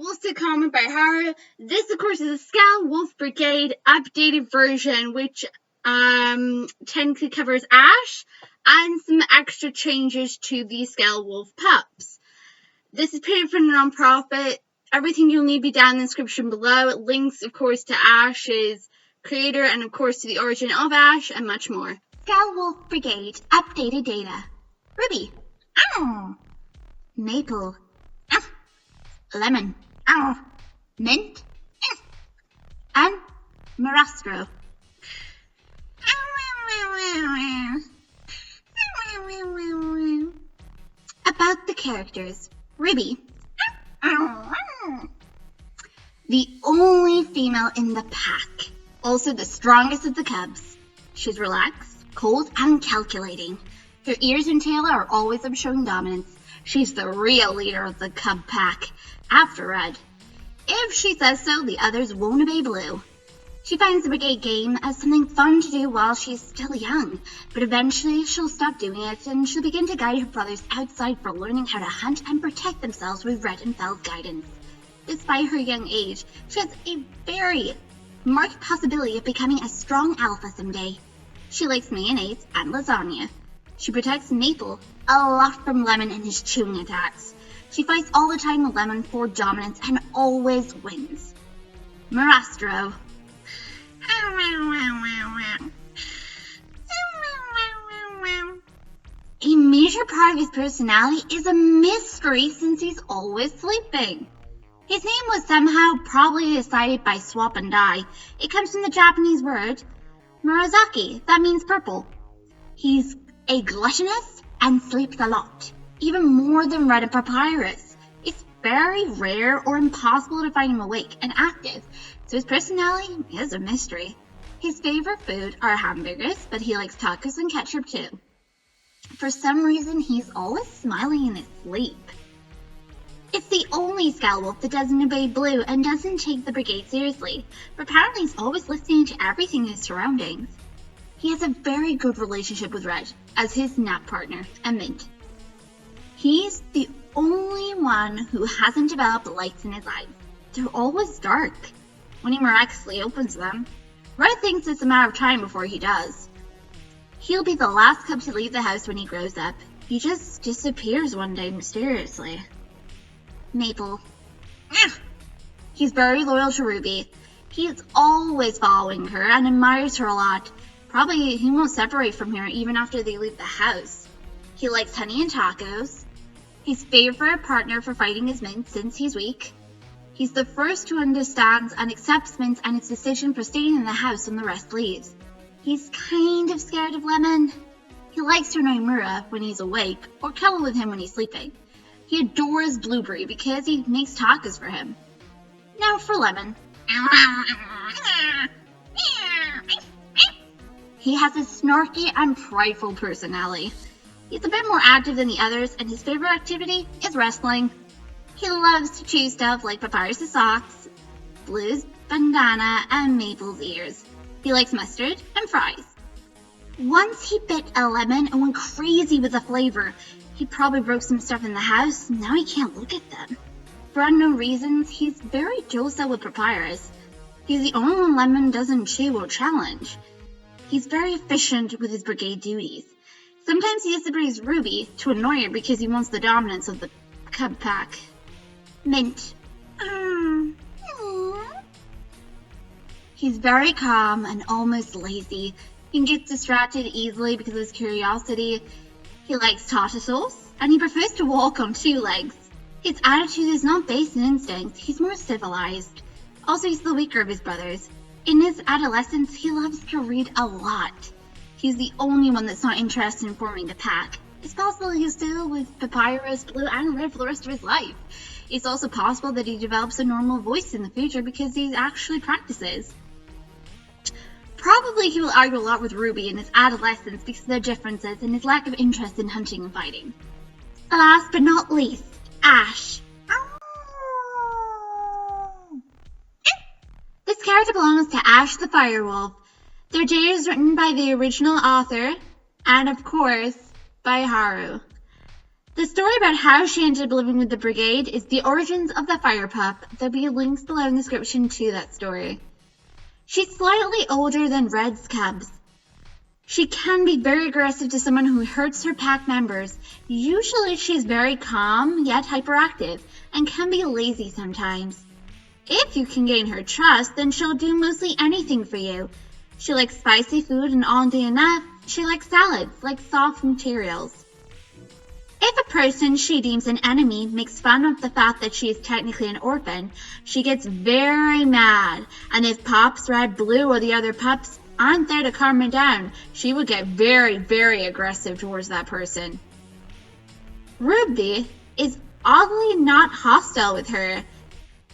also comment by Haru. This, of course, is a Skelewolf Brigade updated version, which technically covers Ash and some extra changes to the Skelewolf pups. This is paid for a non-profit. Everything you'll need be down in the description below. It links, of course, to Ash's creator and, of course, to the origin of Ash and much more. Skelewolf Brigade updated data. Ruby. Ow. Maple. Ow. Lemon. Ow. Mint. And Marastro. About the characters. Ruby. The only female in the pack. Also the strongest of the cubs. She's relaxed, cold, and calculating. Her ears and tail are always of showing dominance. She's the real leader of the cub pack, after Red. If she says so, the others won't obey Blue. She finds the Brigade game as something fun to do while she's still young, but eventually she'll stop doing it and she'll begin to guide her brothers outside for learning how to hunt and protect themselves with Red and Fell's guidance. Despite her young age, she has a very marked possibility of becoming a strong alpha someday. She likes mayonnaise and lasagna. She protects Maple a lot from Lemon and his chewing attacks. She fights all the time with Lemon for dominance and always wins. Marastro. A major part of his personality is a mystery since he's always sleeping. His name was somehow probably decided by swap and die. It comes from the Japanese word Murasaki, that means purple. He's a gluttonous and sleeps a lot, even more than Red and Papyrus. It's very rare or impossible to find him awake and active, so his personality is a mystery. His favorite food are hamburgers, but he likes tacos and ketchup too. For some reason, he's always smiling in his sleep. It's the only Skelewolf that doesn't obey Blue and doesn't take the Brigade seriously, but apparently he's always listening to everything in his surroundings. He has a very good relationship with Red, as his nap partner, and Mint. He's the only one who hasn't developed lights in his eyes. They're always dark. When he miraculously opens them, Red thinks it's a matter of time before he does. He'll be the last cub to leave the house when he grows up. He just disappears one day mysteriously. Maple. He's very loyal to Ruby. He's always following her and admires her a lot. Probably he won't separate from her even after they leave the house. He likes honey and tacos. His favorite partner for fighting is Mint since he's weak. He's the first who understands and accepts Mint and its decision for staying in the house when the rest leaves. He's kind of scared of Lemon. He likes to annoy Mura when he's awake or cuddle with him when he's sleeping. He adores Blueberry because he makes tacos for him. Now for Lemon. He has a snarky and prideful personality. He's a bit more active than the others, and his favorite activity is wrestling. He loves to chew stuff like Papyrus' socks, Blue's bandana, and Maple's ears. He likes mustard and fries. Once he bit a lemon and went crazy with the flavor. He probably broke some stuff in the house, now he can't look at them. For unknown reasons, he's very docile with Papyrus. He's the only one Lemon doesn't chew or challenge. He's very efficient with his Brigade duties. Sometimes he disagrees with Ruby to annoy her because he wants the dominance of the cub pack. Mint. He's very calm and almost lazy. He can get distracted easily because of his curiosity. He likes tartar sauce, and he prefers to walk on two legs. His attitude is not based on instinct, he's more civilized. Also, he's the weaker of his brothers. In his adolescence, he loves to read a lot. He's the only one that's not interested in forming the pack. It's possible he'll still with Papyrus, Blue, and Red for the rest of his life. It's also possible that he develops a normal voice in the future because he actually practices. Probably he will argue a lot with Ruby in his adolescence because of their differences and his lack of interest in hunting and fighting. Last but not least, Ash. This character belongs to Ash the Firewolf. Their data is written by the original author, and of course, by Haru. The story about how she ended up living with the Brigade is The Origins of the Fire Pup. There'll be links below in the description to that story. She's slightly older than Red's cubs. She can be very aggressive to someone who hurts her pack members. Usually she's very calm, yet hyperactive, and can be lazy sometimes. If you can gain her trust, then she'll do mostly anything for you. She likes spicy food, and oddly enough, she likes salads, like soft materials. If a person she deems an enemy makes fun of the fact that she is technically an orphan, she gets very mad, and if Pops, Red, Blue, or the other pups aren't there to calm her down, she would get very, very aggressive towards that person. Ruby is oddly not hostile with her.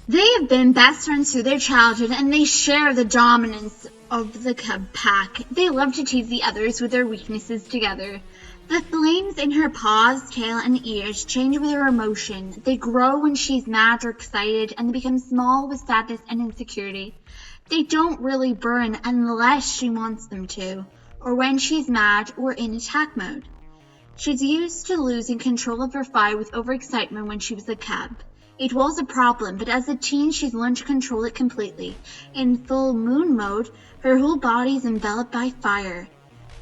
They have been best friends through their childhood, and they share the dominance of the cub pack. They love to tease the others with their weaknesses together. The flames in her paws, tail, and ears change with her emotion. They grow when she's mad or excited, and they become small with sadness and insecurity. They don't really burn unless she wants them to, or when she's mad or in attack mode. She's used to losing control of her fire with overexcitement when she was a cub. It was a problem, but as a teen she's learned to control it completely. In full moon mode, her whole body is enveloped by fire.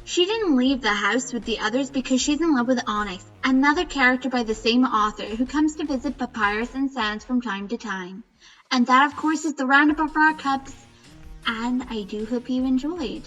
She didn't leave the house with the others because she's in love with Onyx, another character by the same author who comes to visit Papyrus and Sans from time to time. And that, of course, is the roundup of our cubs, and I do hope you enjoyed.